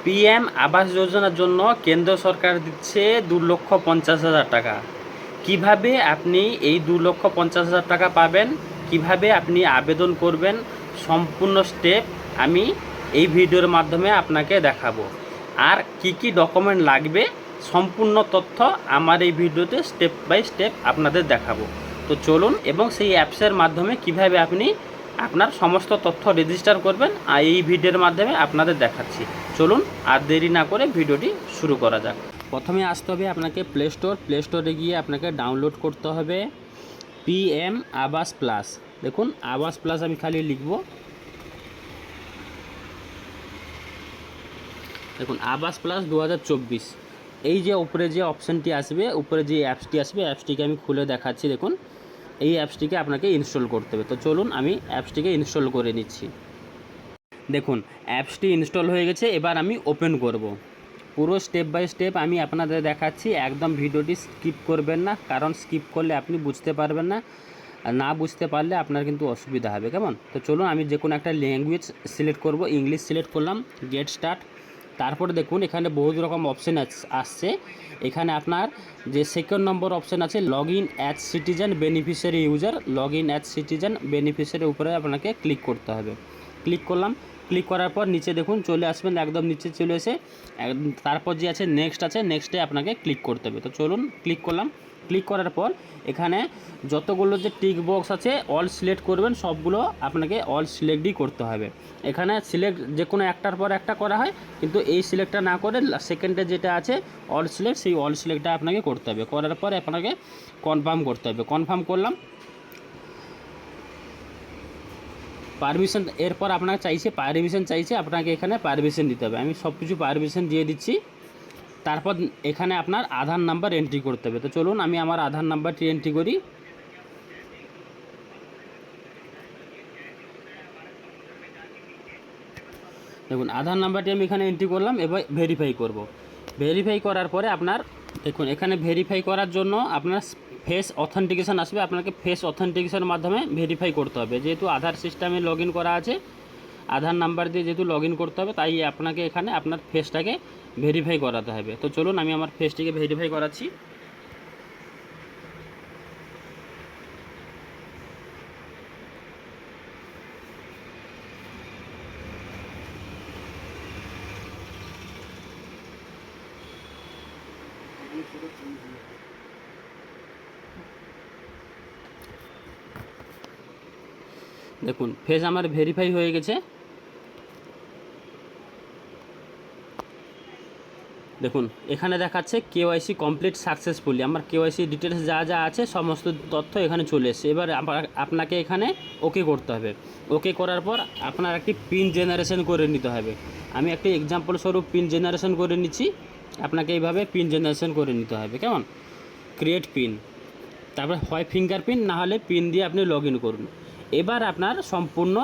PM আবাস যোজনার জন্য কেন্দ্র সরকার দিচ্ছে 2,50,000 টাকা। কিভাবে আপনি এই 2,50,000 টাকা পাবেন, কিভাবে আপনি আবেদন করবেন, সম্পূর্ণ স্টেপ আমি এই ভিডিওর মাধ্যমে আপনাকে দেখাবো। আর কি কি ডকুমেন্ট লাগবে সম্পূর্ণ তথ্য আমার এই ভিডিওতে স্টেপ বাই স্টেপ আপনাদের দেখাবো। তো চলুন, এবং সেই অ্যাপসের মাধ্যমে কিভাবে আপনি আপনার সমস্ত তথ্য রেজিস্টার করবেন আর এই ভিডিওর মাধ্যমে আপনাদের দেখাচ্ছি। চলুন আর দেরি না করে ভিডিওটি শুরু করা যাক। প্রথমে আসতে হবে আপনাকে প্লে স্টোরে গিয়ে আপনাকে ডাউনলোড করতে হবে পিএম আবাস প্লাস। দেখুন আবাস প্লাস আমি খালি লিখব, দেখুন আবাস প্লাস 2024। এই যে উপরে যে অপশানটি আসবে, উপরে যে অ্যাপসটি আসবে, অ্যাপসটিকে আমি খুলে দেখাচ্ছি। দেখুন এই অ্যাপসটিকে আপনাকে ইনস্টল করতে হবে। তো চলুন আমি অ্যাপসটিকে ইনস্টল করে নিচ্ছি। দেখুন অ্যাপসটি ইনস্টল হয়ে গেছে, এবার আমি ওপেন করব। পুরো স্টেপ বাই স্টেপ আমি আপনাদের দেখাচ্ছি, একদম ভিডিওটি স্কিপ করবেন না, কারণ স্কিপ করলে আপনি বুঝতে পারবেন না, না বুঝতে পারলে আপনার কিন্তু অসুবিধা হবে। কেমন? তো চলুন আমি যে কোনো একটা ল্যাঙ্গুয়েজ সিলেক্ট করব, ইংলিশ সিলেক্ট করলাম, গেট স্টার্ট। তারপরে দেখুন এখানে বহুত রকম অপশান আসছে। এখানে আপনার যে সেকেন্ড নম্বর অপশান আছে log in as citizen beneficiary user, log in as citizen বেনিফিশিয়ারির উপরে আপনাকে ক্লিক করতে হবে। ক্লিক করলাম, ক্লিক করার পর নিচে দেখুন চলে আসবেন, একদম নিচে চলে এসে তারপর যে আছে নেক্সট আছে, নেক্সটে আপনাকে ক্লিক করতে হবে। তো চলুন ক্লিক করলাম। ক্লিক করার পর এখানে যতগুলো যে টিক বক্স আছে অল সিলেক্ট করবেন, সবগুলো আপনাকে অল সিলেক্টই করতে হবে। এখানে সিলেক্ট যে কোনো একটার পর একটা করা হয়, কিন্তু এই সিলেক্টটা না করে সেকেন্ডে যেটা আছে অল সিলেক্ট, সেই অল সিলেক্টটা আপনাকে করতে হবে। করার পরে আপনাকে কনফার্ম করতে হবে। কনফার্ম করলাম, পারমিশন, এরপর আপনাকে চাইছে আপনাকে এখানে পারমিশন দিতে হবে। আমি সব কিছু পারমিশন দিয়ে দিচ্ছি। তারপর এখানে আপনার আধার নাম্বার এন্ট্রি করতে হবে। তো চলুন আমি আমার আধার নাম্বারটি এন্ট্রি করি। দেখুন আধার নাম্বারটি আমি এখানে এন্ট্রি করলাম, এবার ভেরিফাই করব। ভেরিফাই করার পরে আপনার দেখুন এখানে ভেরিফাই করার জন্য আপনার ফেস অথেন্টিকেশান আসবে, আপনাকে ফেস অথেন্টিকেশনের মাধ্যমে ভেরিফাই করতে হবে। যেহেতু আধার সিস্টেমে লগ ইন করা আছে, আধার নাম্বার দিয়ে যেহেতু লগ ইন করতে হবে, তাই আপনাকে এখানে আপনার ফেসটাকে ভেরিফাই করাতে হবে। তো চলুন আমি আমার ফেসটিকে ভেরিফাই করাচ্ছি। দেখুন ফেস আমার ভেরিফাই হয়ে গেছে। দেখুন এখানে দেখাচ্ছে কেওয়াইসি কমপ্লিট সাকসেসফুলি, আমার কেওয়াইসি ডিটেলস যা যা আছে সমস্ত তথ্য এখানে চলে এসেছে। এবার আপনাকে এখানে ওকে করতে হবে। ওকে করার পর আপনার একটি পিন জেনারেশন করে নিতে হবে। আমি একটি এক্সাম্পল স্বরূপ পিন জেনারেশন করে নিচ্ছি। আপনাকে এইভাবে পিন জেনারেশন করে নিতে হবে। কেমন? ক্রিয়েট পিন, তারপর হয় ফিঙ্গারপ্রিন্ট, না হলে পিন দিয়ে আপনি লগ ইন করুন। এবার আপনার সম্পূর্ণ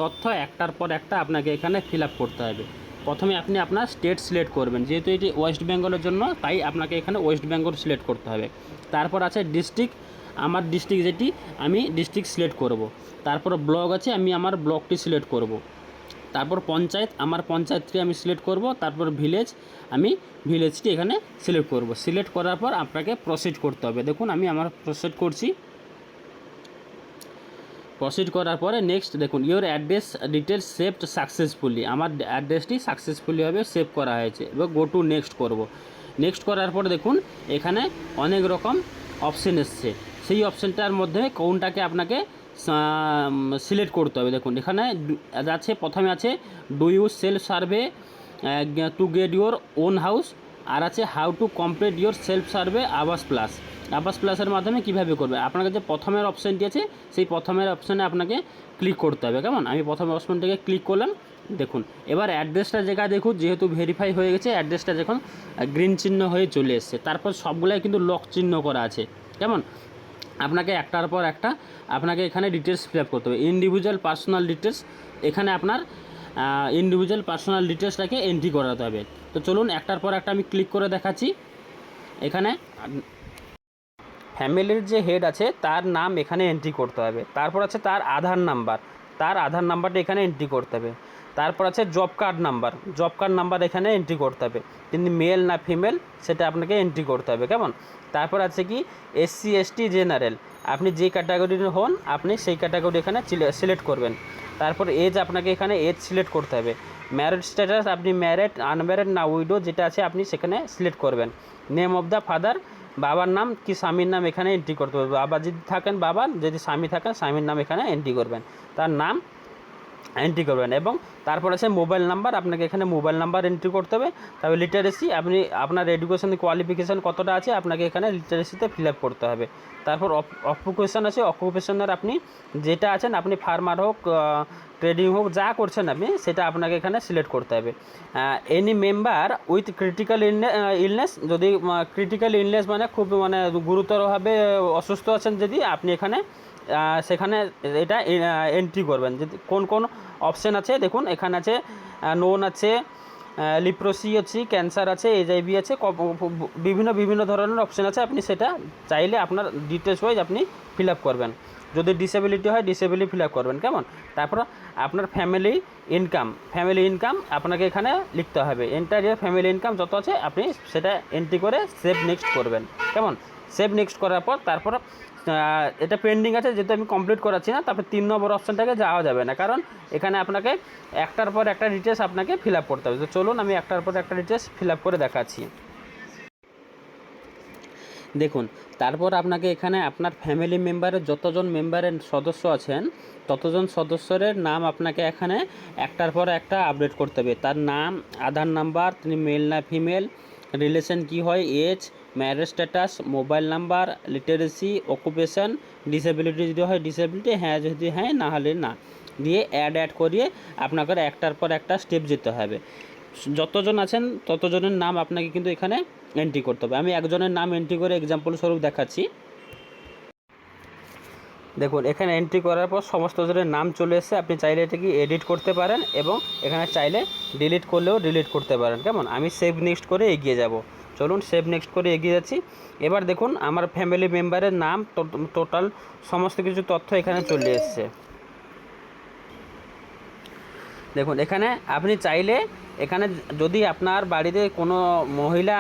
তথ্য একটার পর একটা আপনাকে এখানে ফিল আপ করতে হবে। প্রথমে আপনি আপনার স্টেট সিলেক্ট করবেন, যেহেতু এটি ওয়েস্ট বেঙ্গলের জন্য, তাই আপনাকে এখানে ওয়েস্ট বেঙ্গল সিলেক্ট করতে হবে। তারপর আছে ডিস্ট্রিক্ট, আমার ডিস্ট্রিক্ট যেটি আমি ডিস্ট্রিক্ট সিলেক্ট করব। তারপর ব্লক আছে, আমি আমার ব্লকটি সিলেক্ট করব। তারপর পঞ্চায়েত, আমার পঞ্চায়েতটি আমি সিলেক্ট করব। তারপর ভিলেজ, আমি ভিলেজটি এখানে সিলেক্ট করব। সিলেক্ট করার পর আপনাকে প্রসিড করতে হবে। দেখুন আমি আমার প্রসিড করছি। প্রসিড করার পরে নেক্সট দেখুন your address details saved successfully, আমার অ্যাড্রেসটি সাকসেসফুলিভাবে সেভ করা হয়েছে। এবার গো টু নেক্সট করব। নেক্সট করার পরে দেখুন এখানে অনেক রকম অপশান এসছে, সেই অপশানটার মধ্যে কোনটাকে আপনাকে সিলেক্ট করতে হবে। দেখুন এখানে আছে, প্রথমে আছে do you self survey to get your own house, আর আছে how to complete your self survey Awas plus. Awas প্লাসের মাধ্যমে কীভাবে করবে, আপনার যে প্রথমের অপশানটি আছে সেই প্রথমের অপশানে আপনাকে ক্লিক করতে হবে। কেমন? আমি প্রথমের অপশানটাকে ক্লিক করলাম। দেখুন এবার অ্যাড্রেসটা জায়গা দেখুন, যেহেতু ভেরিফাই হয়ে গেছে অ্যাড্রেসটা যখন গ্রিন চিহ্ন হয়ে চলে এসছে, তারপর সবগুলাই কিন্তু লক চিহ্ন করা আছে। কেমন? আপনাকে একটার পর একটা আপনাকে এখানে ডিটেলস ফিল আপ করতে হবে। ইন্ডিভিজুয়াল পার্সোনাল ডিটেলস, এখানে আপনার ইন্ডিভিজুয়াল পার্সোনাল ডিটেলসটাকে এন্ট্রি করাতে হবে। তো চলুন একটার পর একটা আমি ক্লিক করে দেখাচ্ছি। এখানে ফ্যামিলির যে হেড আছে তার নাম এখানে এন্ট্রি করতে হবে। তারপর আছে তার আধার নাম্বার, তার আধার নাম্বারটা এখানে এন্ট্রি করতে হবে। তারপর আছে job card number. Job card number এখানে এন্ট্রি করতে হবে, কিন্তু মেল না ফিমেল সেটা আপনাকে এন্ট্রি করতে হবে, কেমন। তারপর আছে কি এসসি এসটি জেনারেল, আপনি যে ক্যাটাগরির হন আপনি সেই ক্যাটাগরি এখানে সিলেক্ট করবেন। তারপর এজ আপনাকে এখানে এজ সিলেক্ট করতে হবে। ম্যারিড স্ট্যাটাস আপনি ম্যারিড, আনম্যারিড না উইডো যেটা আছে আপনি সেখানে সিলেক্ট করবেন। নেম অফ দ্য ফাদার, বাবার নাম কি স্বামীর নাম এখানে এন্ট্রি করতে হবে। বাবা যদি থাকেন বাবার, যদি স্বামী থাকেন স্বামীর নাম এখানে এন্ট্রি করবেন, তার নাম এন্ট্রি করবেন। এবং তারপর আছে মোবাইল নাম্বার, আপনাকে এখানে মোবাইল নাম্বার এন্ট্রি করতে হবে। তারপর লিটারেসি, আপনি আপনার এডুকেশন কোয়ালিফিকেশান কতটা আছে আপনাকে এখানে লিটারেসিতে ফিল আপ করতে হবে। তারপর অকুপেশন আছে, অকুপেশনের আপনি যেটা আছেন, আপনি ফার্মার হোক ট্রেডিং হোক যা করছেন আপনি সেটা আপনাকে এখানে সিলেক্ট করতে হবে। Any member with critical illness, যদি ক্রিটিক্যাল ইলনেস মানে খুব মানে গুরুতরভাবে অসুস্থ আছেন যদি, আপনি এখানে সেখানে এটা এন্ট্রি করবেন। যদি কোন কোন অপশান আছে দেখুন, এখানে আছে নোন আছে, লিপ্রোসি আছে, ক্যান্সার আছে, এইচআইভি আছে, বিভিন্ন বিভিন্ন ধরনের অপশান আছে। আপনি সেটা চাইলে আপনার ডিটেলস ওয়াইজ আপনি ফিল আপ করবেন। যদি ডিসেবিলিটি হয় ডিসেবিলিটি ফিল আপ করবেন, কেমন। তারপর আপনার ফ্যামিলি ইনকাম আপনাকে এখানে লিখতে হবে। এন্টার ফ্যামিলি ইনকাম যত আছে আপনি সেটা এন্ট্রি করে সেভ নেক্সট করবেন, কেমন। সেভ নেক্সট করার পর তারপর এটা পেন্ডিং আছে যেহেতু আমি কমপ্লিট করাচ্ছি না, তারপর 3 নম্বর অপশানটাকে যাওয়া যাবে না, কারণ এখানে আপনাকে একটার পর একটা ডিটেলস আপনাকে ফিল আপ করতে হবে। তো চলুন আমি একটার পর একটা ডিটেলস ফিল আপ করে দেখাচ্ছি। দেখুন, তারপর আপনাকে এখানে আপনার ফ্যামিলি মেম্বারের যতজন মেম্বারের সদস্য আছেন ততজন সদস্যের নাম আপনাকে এখানে একটার পর একটা আপডেট করতে হবে। তার নাম, আধার নাম্বার, তিনি মেল না ফিমেল, রিলেশন কি হয়, age, marriage status, mobile number, literacy, occupation, disability যদি হয় ডিসেবিলিটি, হ্যাঁ যদি হ্যাঁ না হলে না, দিয়ে অ্যাড করিয়ে আপনাকে একটার পর একটা স্টেপ যেতে হবে। যতজন আছেন ততজনের নাম আপনাকে কিন্তু এখানে এন্ট্রি করতে হবে। আমি একজনের নাম এন্ট্রি করে এক্সাম্পল স্বরূপ দেখাচ্ছি। দেখুন, এখানে এন্ট্রি করার পর সমস্ত জনের নাম চলে এসেছে। আপনি চাইলে এটাকে এডিট করতে পারেন এবং এখানে চাইলে ডিলিট করলেও ডিলিট করতে পারেন, কেমন। আমি সেভ নেক্সট করে এগিয়ে যাব। চলুন সেভ নেক্সট করে এগিয়ে যাচ্ছি। এবার দেখুন আমার ফ্যামিলি মেম্বারের নাম, টোটাল সমস্ত কিছু তথ্য এখানে চলে এসেছে। দেখুন এখানে আপনি চাইলে এখানে যদি আপনার বাড়িতে কোনো মহিলা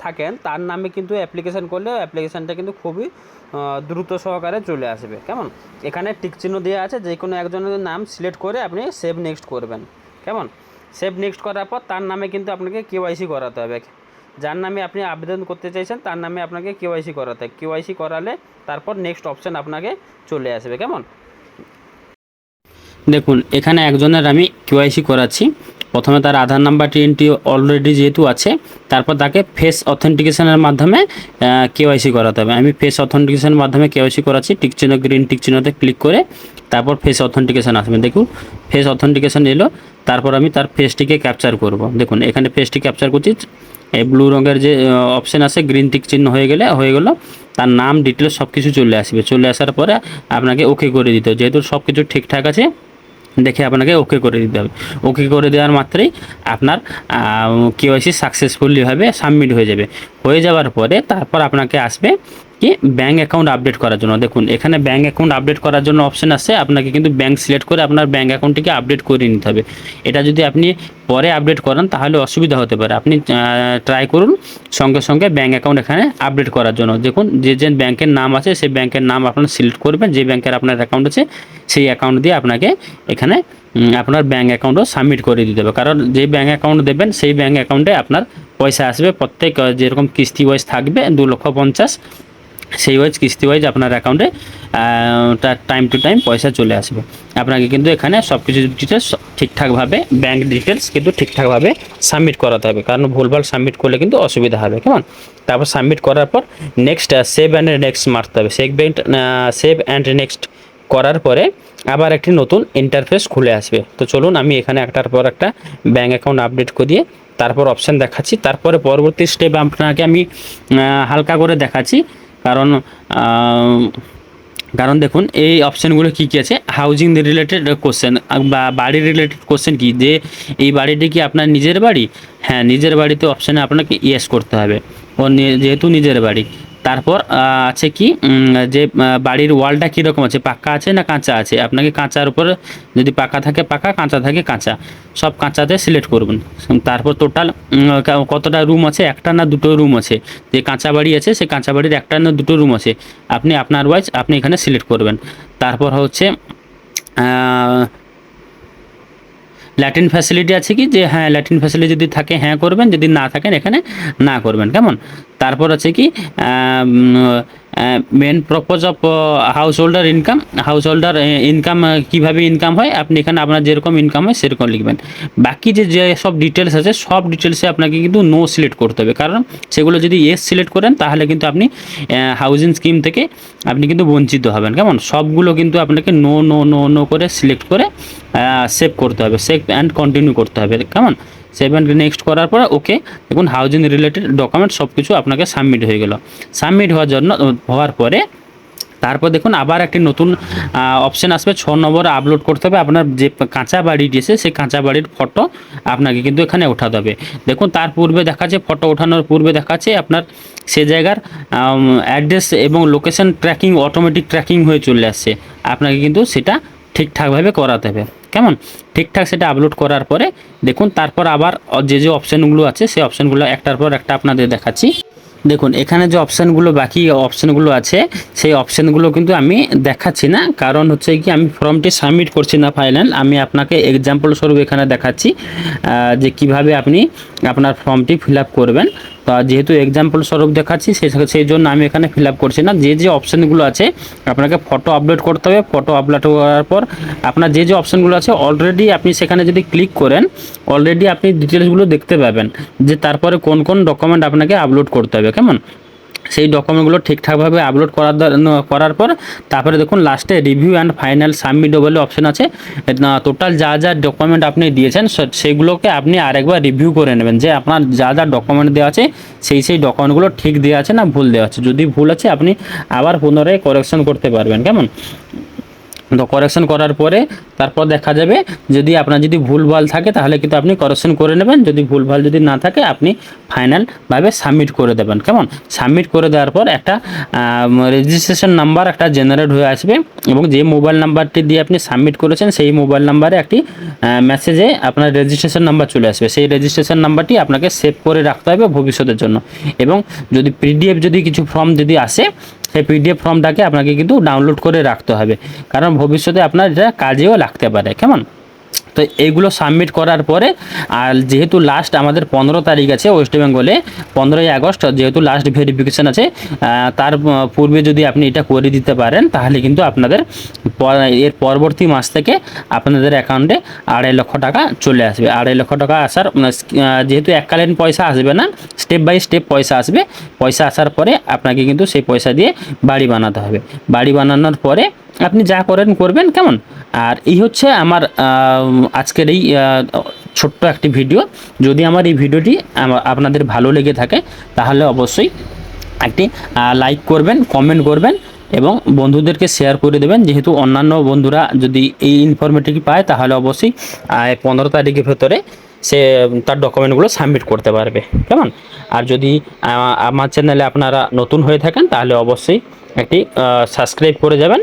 থাকেন তার নামে কিন্তু অ্যাপ্লিকেশান করলে অ্যাপ্লিকেশানটা কিন্তু খুবই দ্রুত সহকারে চলে আসবে, কেমন। এখানে টিক চিহ্ন দেওয়া আছে, যে কোনো একজনের নাম সিলেক্ট করে আপনি সেভ নেক্সট করবেন, কেমন। সেভ নেক্সট করার পর তার নামে কিন্তু আপনাকে কেওয়াইসি করাতে হবে। যার নামে আপনি আবেদন করতে চাইছেন তার নামে আপনাকে কেওয়াইসি করাতে হবে। কেওয়াইসি করালে তারপর নেক্সট অপশান আপনাকে চলে আসবে, কেমন। দেখুন এখানে একজনের আমি কেওয়াইসি করাচ্ছি। প্রথমে তার আধার নাম্বারটি এন্ট্রি অলরেডি যেহেতু আছে, তারপর তাকে ফেস অথেন্টিকেশনের মাধ্যমে কেওয়াইসি করাতে হবে। আমি ফেস অথেন্টিকেশনের মাধ্যমে কেওয়াইসি করাচ্ছি। টিক চিহ্ন, গ্রিন টিক চিহ্নতে ক্লিক করে তারপর ফেস অথেন্টিকেশন আসবে। দেখুন ফেস অথেন্টিকেশন এলো, তারপর আমি তার ফেসটিকে ক্যাপচার করব। দেখুন এখানে ফেসটি ক্যাপচার করছি। এই ব্লু রঙের যে অপশান আছে গ্রিন টিক চিহ্ন হয়ে গেল, তার নাম ডিটেলস সব কিছু চলে আসবে। চলে আসার পরে আপনাকে ওকে করে দিতে হবে। যেহেতু সব কিছু ঠিকঠাক আছে দেখে আপনাকে ওকে করে দিতে হবে। ওকে করে দেওয়ার মাত্রই আপনার কেওয়াইসি সাকসেসফুলিভাবে সাবমিট হয়ে যাবে। হয়ে যাওয়ার পরে তারপর আপনাকে আসবে কি ব্যাঙ্ক অ্যাকাউন্ট আপডেট করার জন্য। দেখুন এখানে ব্যাঙ্ক অ্যাকাউন্ট আপডেট করার জন্য অপশান আছে, আপনাকে কিন্তু ব্যাঙ্ক সিলেক্ট করে আপনার ব্যাঙ্ক অ্যাকাউন্টটিকে আপডেট করে নিতে হবে। এটা যদি আপনি পরে আপডেট করেন তাহলে অসুবিধা হতে পারে। আপনি ট্রাই করুন সঙ্গে সঙ্গে ব্যাঙ্ক অ্যাকাউন্ট এখানে আপডেট করার জন্য। দেখুন যে যে ব্যাংকের নাম আছে সেই ব্যাংকের নাম আপনার সিলেক্ট করবেন, যে ব্যাংকের আপনার অ্যাকাউন্ট আছে সেই অ্যাকাউন্ট দিয়ে আপনাকে এখানে আপনার ব্যাঙ্ক অ্যাকাউন্টও সাবমিট করে দিতে হবে। কারণ যে ব্যাঙ্ক অ্যাকাউন্ট দেবেন সেই ব্যাঙ্ক অ্যাকাউন্টে আপনার পয়সা আসবে। প্রত্যেক যেরকম কিস্তি ওয়াইজ থাকবে 2,50,000, সেই ওয়াইজ কিস্তি ওয়াইজ আপনার অ্যাকাউন্টে তার টাইম টু টাইম পয়সা চলে আসবে। আপনাকে কিন্তু এখানে সব কিছু ডিটেলস ঠিকঠাকভাবে ব্যাঙ্ক ডিটেলস কিন্তু ঠিকঠাকভাবে সাবমিট করাতে হবে, কারণ ভুলভাল সাবমিট করলে কিন্তু অসুবিধা হবে, কেমন। তারপর সাবমিট করার পর নেক্সট সেভ অ্যান্ড নেক্সট মারতে হবে। সেভ অ্যান্ড নেক্সট করার পরে আবার একটি নতুন ইন্টারফেস খুলে আসবে। তো চলুন আমি এখানে একটার পর একটা ব্যাঙ্ক অ্যাকাউন্ট আপডেট করিয়ে তারপর অপশান দেখাচ্ছি। তারপরে পরবর্তী স্টেপ আপনাকে আমি হালকা করে দেখাচ্ছি, কারণ দেখুন এই অপশানগুলো কী কী আছে। হাউজিং রিলেটেড কোশ্চেন বা বাড়ি রিলেটেড কোশ্চেন কি, যে এই বাড়িটি কি আপনার নিজের বাড়ি, হ্যাঁ নিজের বাড়িতে অপশানে আপনাকে ইয়েস করতে হবে, ও যেহেতু নিজের বাড়ি। তারপর আছে কি যে বাড়ির ওয়ালটা কীরকম আছে, পাক্কা আছে না কাঁচা আছে। আপনাকে কাঁচার উপরে, যদি পাকা থাকে পাকা, কাঁচা থাকে কাঁচা, সব কাঁচাতে সিলেক্ট করবেন। তারপর টোটাল কতটা রুম আছে, একটা না দুটো রুম আছে, যে কাঁচা বাড়ি আছে সে কাঁচা বাড়ির একটা না দুটো রুম আছে, আপনি আপনার ওয়াইজ আপনি এখানে সিলেক্ট করবেন। তারপর হচ্ছে ল্যাট্রিন ফ্যাসিলিটি আছে কি, যে হ্যাঁ ল্যাট্রিন ফ্যাসিলিটি যদি থাকে হ্যাঁ করবেন, যদি না থাকেন এখানে না করবেন, কেমন। তারপর আছে কি main purpose of householder income, householder income কীভাবে ইনকাম হয়, আপনি এখানে আপনার যেরকম ইনকাম হয় সেরকম লিখবেন। বাকি যে সব ডিটেলস আছে সব ডিটেলসে আপনাকে কিন্তু নো সিলেক্ট করতে হবে, কারণ সেগুলো যদি ইয়েস সিলেক্ট করেন তাহলে কিন্তু আপনি হাউজিং স্কিম থেকে আপনি কিন্তু বঞ্চিত হবেন, কেমন। সবগুলো কিন্তু আপনাকে নো নো নো নো করে সিলেক্ট করে সেভ করতে হবে, সেভ অ্যান্ড কন্টিনিউ করতে হবে, কেমন। সেভ অ্যান্ড নেক্সট করার পর ওকে, দেখুন হাউজিং রিলেটেড ডকুমেন্ট সব কিছু আপনাকে সাবমিট হয়ে গেল। সাবমিট হওয়ার পরে তারপর দেখুন আবার একটি নতুন অপশান আসবে, 6 নম্বরে আপলোড করতে হবে আপনার যে কাঁচা বাড়িটি আছে সেই কাঁচা বাড়ির ফটো আপনাকে কিন্তু এখানে ওঠাতে হবে। দেখুন তার পূর্বে দেখাচ্ছে, ফটো ওঠানোর পূর্বে দেখাচ্ছে আপনার সে জায়গার অ্যাড্রেস এবং লোকেশন ট্র্যাকিং অটোমেটিক ট্র্যাকিং হয়ে চলে আসছে, আপনাকে কিন্তু সেটা ঠিকঠাকভাবে করাতে হবে, কেমন। ঠিকঠাক সেটা আপলোড করার পরে দেখুন তারপর আবার যে অপশানগুলো আছে সেই অপশানগুলো একটার পর একটা আপনাদের দেখাচ্ছি। দেখুন এখানে যে অপশানগুলো বাকি অপশানগুলো আছে সেই অপশানগুলো কিন্তু আমি দেখাচ্ছি না, কারণ হচ্ছে কি আমি ফর্মটি সাবমিট করছি না ফাইনাল, আমি আপনাকে এক্সাম্পল স্বরূপ এখানে দেখাচ্ছি যে কিভাবে আপনি আপনার ফর্মটি ফিল আপ করবেন। তো যেহেতু এক্সাম্পল স্বরূপ দেখাচ্ছি সেই জন্য আমি এখানে ফিল আপ করছি না। যে অপশানগুলো আছে আপনাকে ফটো আপলোড করতে হবে, ফটো আপলোড করার পর আপনার যে অপশানগুলো আছে অলরেডি আপনি সেখানে যদি ক্লিক করেন অলরেডি আপনি ডিটেলসগুলো দেখতে পাবেন, যে তারপরে কোন কোন ডকুমেন্ট আপনাকে আপলোড করতে হবে, কেমন। সেই ডকুমেন্টগুলো ঠিকঠাকভাবে আপলোড করার পর তারপরে দেখুন লাস্টে রিভিউ অ্যান্ড ফাইনাল সাবমিট বলে অপশান আছে। টোটাল যা ডকুমেন্ট আপনি দিয়েছেন সেগুলোকে আপনি আরেকবার রিভিউ করে নেবেন, যে আপনার যা ডকুমেন্ট দেওয়া আছে সেই ডকুমেন্টগুলো ঠিক দেওয়া আছে না ভুল দেওয়া আছে। যদি ভুল আছে আপনি আবার পুনরায় কারেকশন করতে পারবেন, কেমন। তো কারেকশন করার পরে তারপর দেখা যাবে যদি আপনার যদি ভুলভাল থাকে তাহলে কিন্তু আপনি কারেকশন করে নেবেন, যদি ভুলভাল যদি না থাকে আপনি ফাইনালভাবে সাবমিট করে দেবেন, কেমন। সাবমিট করে দেওয়ার পর একটা রেজিস্ট্রেশন নাম্বার একটা জেনারেট হয়ে আসবে, এবং যে মোবাইল নাম্বারটি দিয়ে আপনি সাবমিট করেছেন সেই মোবাইল নাম্বারে একটি মেসেজে আপনার রেজিস্ট্রেশন নাম্বার চলে আসবে। সেই রেজিস্ট্রেশন নাম্বারটি আপনাকে সেভ করে রাখতে হবে ভবিষ্যতের জন্য, এবং যদি পিডিএফ যদি কিছু ফর্ম যদি আসে সেই পিডিএফ ফর্মটাকে আপনাকে কিন্তু ডাউনলোড করে রাখতে হবে, কারণ ভবিষ্যতে আপনার এটা কাজেও লাগতে পারে, কেমন। তো এইগুলো সাবমিট করার পরে, আর যেহেতু লাস্ট আমাদের 15 তারিখ আছে ওয়েস্ট বেঙ্গলে, 15ই আগস্ট যেহেতু লাস্ট ভেরিফিকেশান আছে, তার পূর্বে যদি আপনি এটা করে দিতে পারেন তাহলে কিন্তু আপনাদের এর পরবর্তী মাস থেকে আপনাদের অ্যাকাউন্টে 2.5 লক্ষ টাকা চলে আসবে। 2.5 লক্ষ টাকা আসার যেহেতু এককালীন পয়সা আসবে না, স্টেপ বাই স্টেপ পয়সা আসবে। পয়সা আসার পরে আপনাকে কিন্তু সেই পয়সা দিয়ে বাড়ি বানাতে হবে। বাড়ি বানানোর পরে আপনি যা করবেন, কেমন। আর এই হচ্ছে আমার আজকের এই ছোট্ট একটি ভিডিও। যদি আমার এই ভিডিওটি আপনাদের ভালো লেগে থাকে তাহলে অবশ্যই একটি লাইক করবেন, কমেন্ট করবেন এবং বন্ধুদেরকে শেয়ার করে দেবেন, যেহেতু অন্যান্য বন্ধুরা যদি এই ইনফরমেটিভ পায় তাহলে অবশ্যই 15 তারিখের ভেতরে সে তার ডকুমেন্টগুলো সাবমিট করতে পারবে, কেমন। আর যদি আমার চ্যানেলে আপনারা নতুন হয়ে থাকেন তাহলে অবশ্যই একটি সাবস্ক্রাইব করে যাবেন।